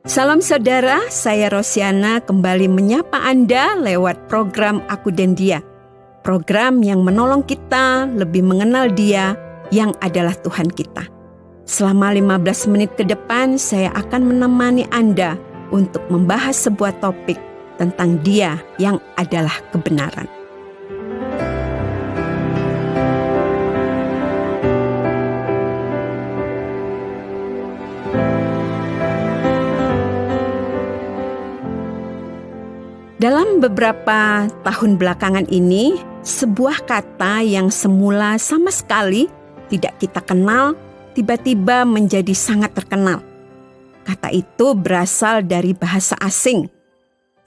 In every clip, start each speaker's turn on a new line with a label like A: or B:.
A: Salam saudara, saya Rosiana kembali menyapa Anda lewat program Aku dan Dia. Program yang menolong kita lebih mengenal Dia yang adalah Tuhan kita. Selama 15 menit ke depan saya akan menemani Anda untuk membahas sebuah topik tentang Dia yang adalah kebenaran. Dalam beberapa tahun belakangan ini, sebuah kata yang semula sama sekali tidak kita kenal, tiba-tiba menjadi sangat terkenal. Kata itu berasal dari bahasa asing,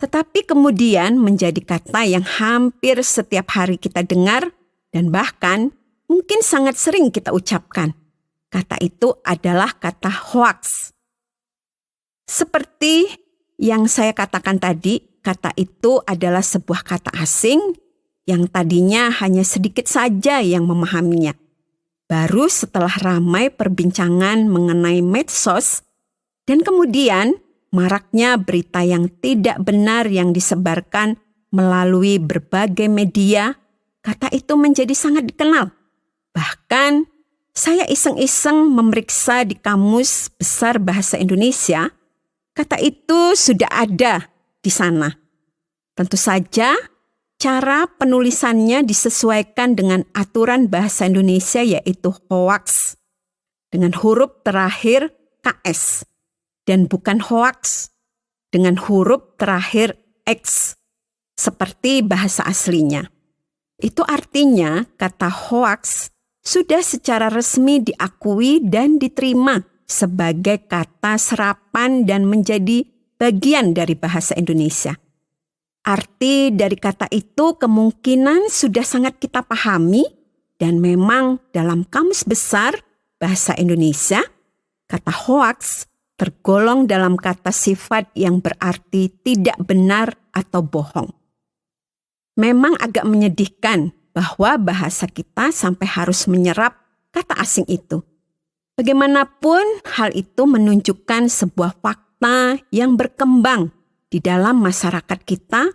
A: tetapi kemudian menjadi kata yang hampir setiap hari kita dengar dan bahkan mungkin sangat sering kita ucapkan. Kata itu adalah kata hoaks. Seperti yang saya katakan tadi, kata itu adalah sebuah kata asing yang tadinya hanya sedikit saja yang memahaminya. Baru setelah ramai perbincangan mengenai medsos dan kemudian maraknya berita yang tidak benar yang disebarkan melalui berbagai media, kata itu menjadi sangat dikenal. Bahkan saya iseng-iseng memeriksa di Kamus Besar Bahasa Indonesia, kata itu sudah ada di sana. Tentu saja, cara penulisannya disesuaikan dengan aturan bahasa Indonesia yaitu hoaks dengan huruf terakhir KS dan bukan hoaks dengan huruf terakhir X seperti bahasa aslinya. Itu artinya kata hoaks sudah secara resmi diakui dan diterima sebagai kata serapan dan menjadi bagian dari bahasa Indonesia. Arti dari kata itu kemungkinan sudah sangat kita pahami dan memang dalam Kamus Besar Bahasa Indonesia, kata hoaks tergolong dalam kata sifat yang berarti tidak benar atau bohong. Memang agak menyedihkan bahwa bahasa kita sampai harus menyerap kata asing itu. Bagaimanapun hal itu menunjukkan sebuah fakta yang berkembang di dalam masyarakat kita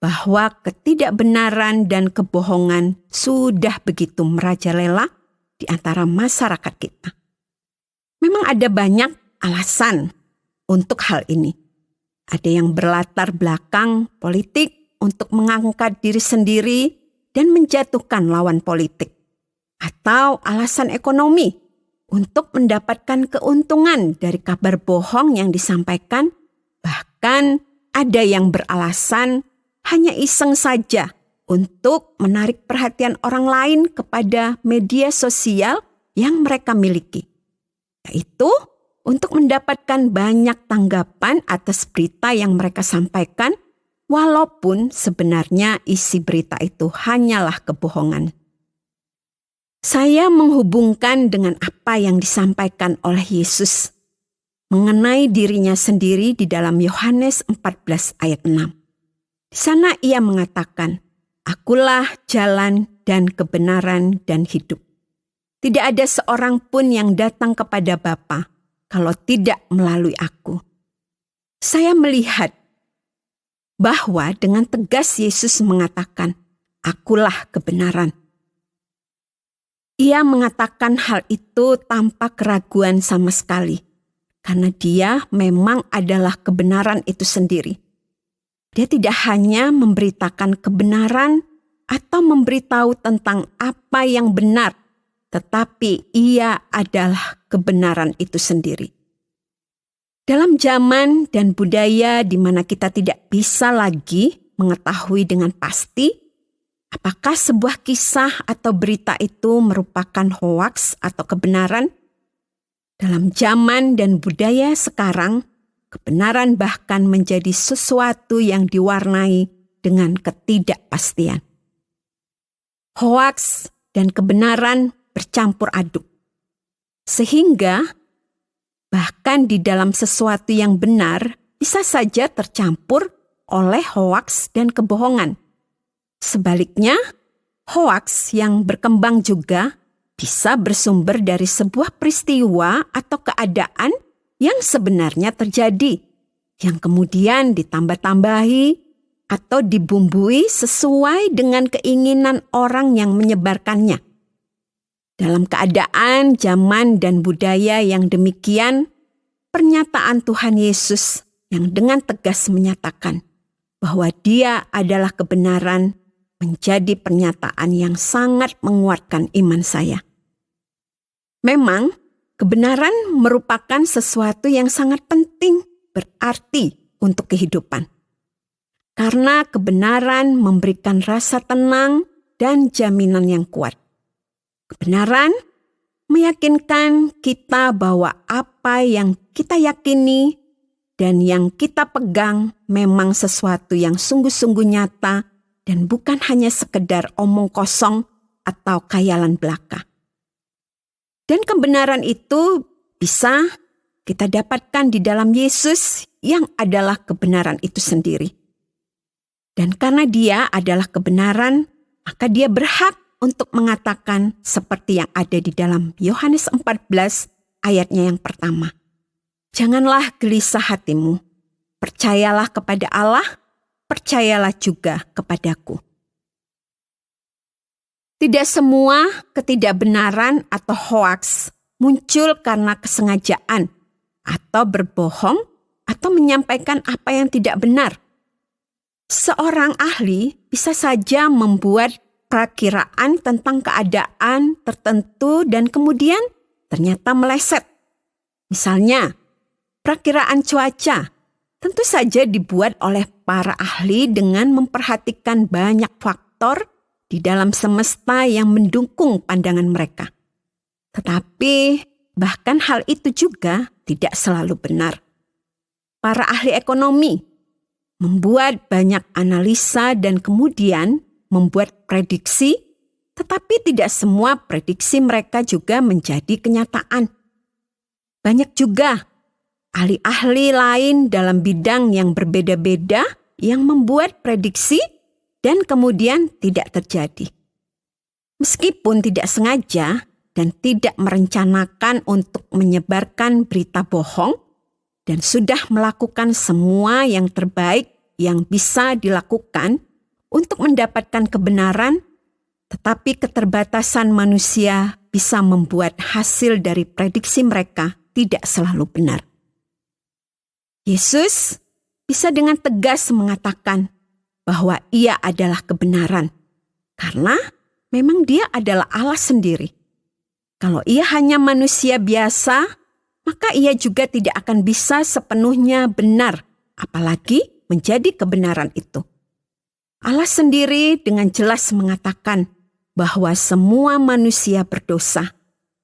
A: bahwa ketidakbenaran dan kebohongan sudah begitu merajalela di antara masyarakat kita. Memang ada banyak alasan untuk hal ini. Ada yang berlatar belakang politik untuk mengangkat diri sendiri dan menjatuhkan lawan politik. Atau alasan ekonomi untuk mendapatkan keuntungan dari kabar bohong yang disampaikan, bahkan ada yang beralasan hanya iseng saja untuk menarik perhatian orang lain kepada media sosial yang mereka miliki, yaitu untuk mendapatkan banyak tanggapan atas berita yang mereka sampaikan, walaupun sebenarnya isi berita itu hanyalah kebohongan. Saya menghubungkan dengan apa yang disampaikan oleh Yesus mengenai dirinya sendiri di dalam Yohanes 14 ayat 6. Di sana ia mengatakan, "Akulah jalan dan kebenaran dan hidup. Tidak ada seorang pun yang datang kepada Bapa kalau tidak melalui aku." Saya melihat bahwa dengan tegas Yesus mengatakan, "Akulah kebenaran." Ia mengatakan hal itu tanpa keraguan sama sekali, karena dia memang adalah kebenaran itu sendiri. Dia tidak hanya memberitakan kebenaran atau memberitahu tentang apa yang benar, tetapi ia adalah kebenaran itu sendiri. Dalam zaman dan budaya di mana kita tidak bisa lagi mengetahui dengan pasti apakah sebuah kisah atau berita itu merupakan hoaks atau kebenaran? Dalam zaman dan budaya sekarang, kebenaran bahkan menjadi sesuatu yang diwarnai dengan ketidakpastian. Hoaks dan kebenaran bercampur aduk. Sehingga bahkan di dalam sesuatu yang benar bisa saja tercampur oleh hoaks dan kebohongan. Sebaliknya, hoaks yang berkembang juga bisa bersumber dari sebuah peristiwa atau keadaan yang sebenarnya terjadi yang kemudian ditambah-tambahi atau dibumbui sesuai dengan keinginan orang yang menyebarkannya. Dalam keadaan zaman dan budaya yang demikian, pernyataan Tuhan Yesus yang dengan tegas menyatakan bahwa Dia adalah kebenaran menjadi pernyataan yang sangat menguatkan iman saya. Memang, kebenaran merupakan sesuatu yang sangat penting, berarti untuk kehidupan. Karena kebenaran memberikan rasa tenang dan jaminan yang kuat. Kebenaran meyakinkan kita bahwa apa yang kita yakini dan yang kita pegang memang sesuatu yang sungguh-sungguh nyata dan bukan hanya sekedar omong kosong atau khayalan belaka. Dan kebenaran itu bisa kita dapatkan di dalam Yesus yang adalah kebenaran itu sendiri. Dan karena Dia adalah kebenaran, maka Dia berhak untuk mengatakan seperti yang ada di dalam Yohanes 14 ayatnya yang pertama. Janganlah gelisah hatimu, percayalah kepada Allah, percayalah juga kepadaku. Tidak semua ketidakbenaran atau hoaks muncul karena kesengajaan atau berbohong atau menyampaikan apa yang tidak benar. Seorang ahli bisa saja membuat perakiraan tentang keadaan tertentu dan kemudian ternyata meleset. Misalnya, perakiraan cuaca tentu saja dibuat oleh para ahli dengan memperhatikan banyak faktor di dalam semesta yang mendukung pandangan mereka. Tetapi bahkan hal itu juga tidak selalu benar. Para ahli ekonomi membuat banyak analisa dan kemudian membuat prediksi, tetapi tidak semua prediksi mereka juga menjadi kenyataan. Banyak juga ahli-ahli lain dalam bidang yang berbeda-beda yang membuat prediksi dan kemudian tidak terjadi. Meskipun tidak sengaja dan tidak merencanakan untuk menyebarkan berita bohong dan sudah melakukan semua yang terbaik yang bisa dilakukan untuk mendapatkan kebenaran, tetapi keterbatasan manusia bisa membuat hasil dari prediksi mereka tidak selalu benar. Yesus bisa dengan tegas mengatakan bahwa Ia adalah kebenaran, karena memang Dia adalah Allah sendiri. Kalau Ia hanya manusia biasa, maka Ia juga tidak akan bisa sepenuhnya benar, apalagi menjadi kebenaran itu. Allah sendiri dengan jelas mengatakan bahwa semua manusia berdosa,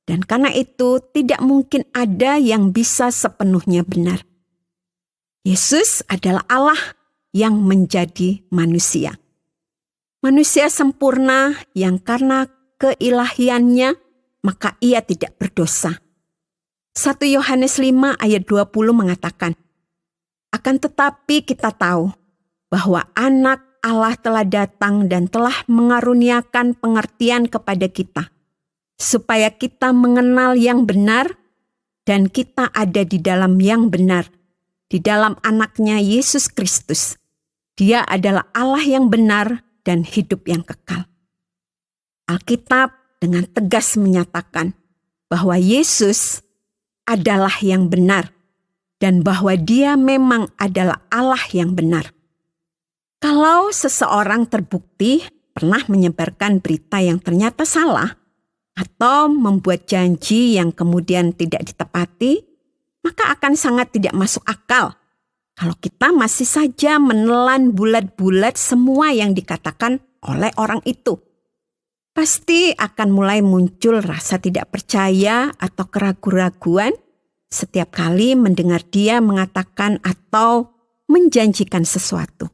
A: dan karena itu tidak mungkin ada yang bisa sepenuhnya benar. Yesus adalah Allah yang menjadi manusia. Manusia sempurna yang karena keilahiannya, maka Ia tidak berdosa. 1 Yohanes 5 ayat 20 mengatakan, akan tetapi kita tahu bahwa anak Allah telah datang dan telah mengaruniakan pengertian kepada kita, supaya kita mengenal yang benar dan kita ada di dalam yang benar, di dalam anaknya Yesus Kristus. Dia adalah Allah yang benar dan hidup yang kekal. Alkitab dengan tegas menyatakan bahwa Yesus adalah yang benar dan bahwa Dia memang adalah Allah yang benar. Kalau seseorang terbukti pernah menyebarkan berita yang ternyata salah atau membuat janji yang kemudian tidak ditepati, maka akan sangat tidak masuk akal kalau kita masih saja menelan bulat-bulat semua yang dikatakan oleh orang itu. Pasti akan mulai muncul rasa tidak percaya atau keraguan-raguan setiap kali mendengar dia mengatakan atau menjanjikan sesuatu.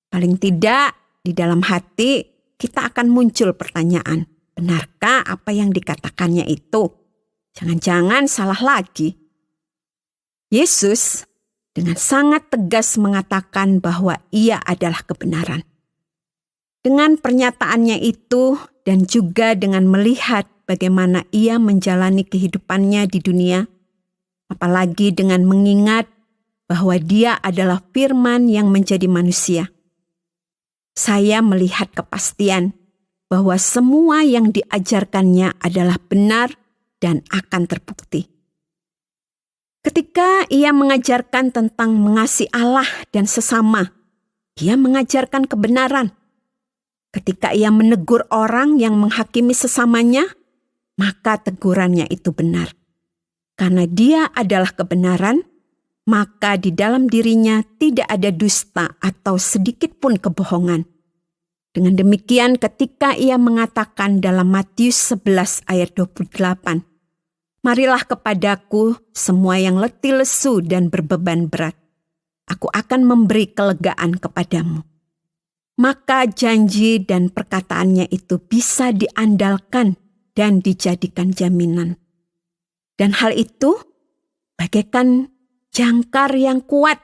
A: Paling tidak di dalam hati kita akan muncul pertanyaan, benarkah apa yang dikatakannya itu? Jangan-jangan salah lagi. Yesus dengan sangat tegas mengatakan bahwa Ia adalah kebenaran. Dengan pernyataannya itu dan juga dengan melihat bagaimana Ia menjalani kehidupannya di dunia, apalagi dengan mengingat bahwa Dia adalah Firman yang menjadi manusia. Saya melihat kepastian bahwa semua yang diajarkannya adalah benar dan akan terbukti. Ketika Ia mengajarkan tentang mengasihi Allah dan sesama, Ia mengajarkan kebenaran. Ketika Ia menegur orang yang menghakimi sesamanya, maka tegurannya itu benar. Karena Dia adalah kebenaran, maka di dalam dirinya tidak ada dusta atau sedikit pun kebohongan. Dengan demikian ketika Ia mengatakan dalam Matius 11 ayat 28, "Marilah kepadaku semua yang letih lesu dan berbeban berat. Aku akan memberi kelegaan kepadamu." Maka janji dan perkataannya itu bisa diandalkan dan dijadikan jaminan. Dan hal itu bagaikan jangkar yang kuat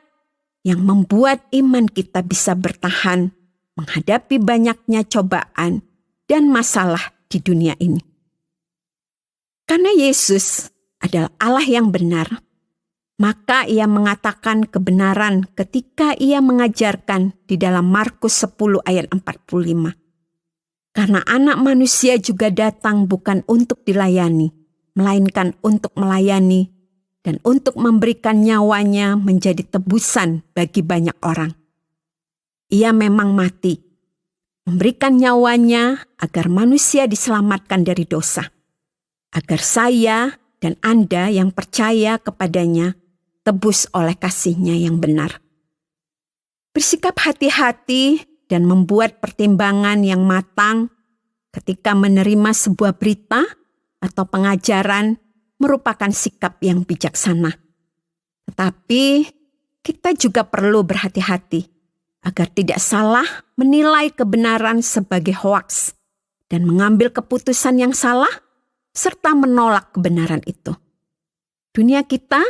A: yang membuat iman kita bisa bertahan menghadapi banyaknya cobaan dan masalah di dunia ini. Karena Yesus adalah Allah yang benar, maka Ia mengatakan kebenaran ketika Ia mengajarkan di dalam Markus 10 ayat 45. Karena Anak Manusia juga datang bukan untuk dilayani, melainkan untuk melayani dan untuk memberikan nyawanya menjadi tebusan bagi banyak orang. Ia memang mati, memberikan nyawanya agar manusia diselamatkan dari dosa, agar saya dan Anda yang percaya kepadanya tebus oleh kasih-Nya yang benar. Bersikap hati-hati dan membuat pertimbangan yang matang ketika menerima sebuah berita atau pengajaran merupakan sikap yang bijaksana. Tetapi kita juga perlu berhati-hati agar tidak salah menilai kebenaran sebagai hoaks dan mengambil keputusan yang salah serta menolak kebenaran itu. Dunia kita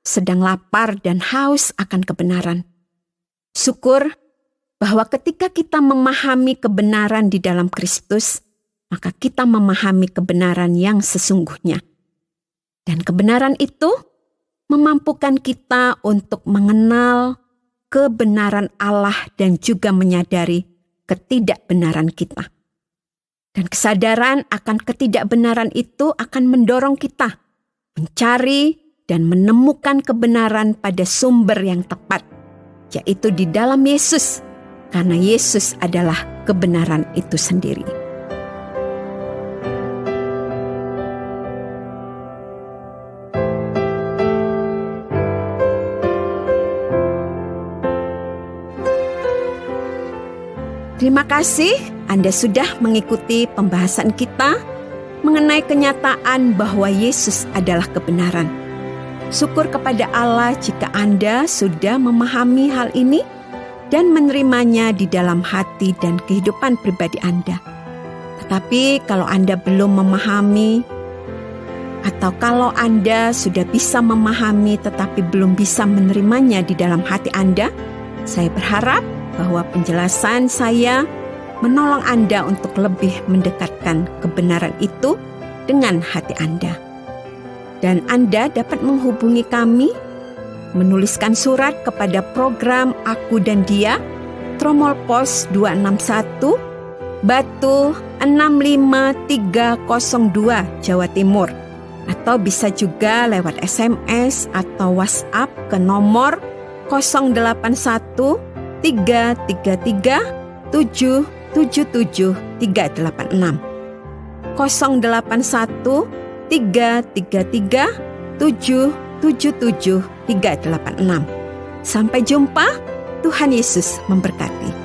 A: sedang lapar dan haus akan kebenaran. Syukur bahwa ketika kita memahami kebenaran di dalam Kristus, maka kita memahami kebenaran yang sesungguhnya. Dan kebenaran itu memampukan kita untuk mengenal kebenaran Allah dan juga menyadari ketidakbenaran kita. Dan kesadaran akan ketidakbenaran itu akan mendorong kita mencari dan menemukan kebenaran pada sumber yang tepat, yaitu di dalam Yesus, karena Yesus adalah kebenaran itu sendiri. Terima kasih Anda sudah mengikuti pembahasan kita mengenai kenyataan bahwa Yesus adalah kebenaran. Syukur kepada Allah jika Anda sudah memahami hal ini dan menerimanya di dalam hati dan kehidupan pribadi Anda. Tetapi kalau Anda belum memahami, atau kalau Anda sudah bisa memahami tetapi belum bisa menerimanya di dalam hati Anda, saya berharap bahwa penjelasan saya menolong Anda untuk lebih mendekatkan kebenaran itu dengan hati Anda. Dan Anda dapat menghubungi kami, menuliskan surat kepada program Aku dan Dia, Tromol Pos 261, Batu 65302, Jawa Timur. Atau bisa juga lewat SMS atau WhatsApp ke nomor 081 333 777 386 081 333 777 386. Sampai jumpa, Tuhan Yesus memberkati.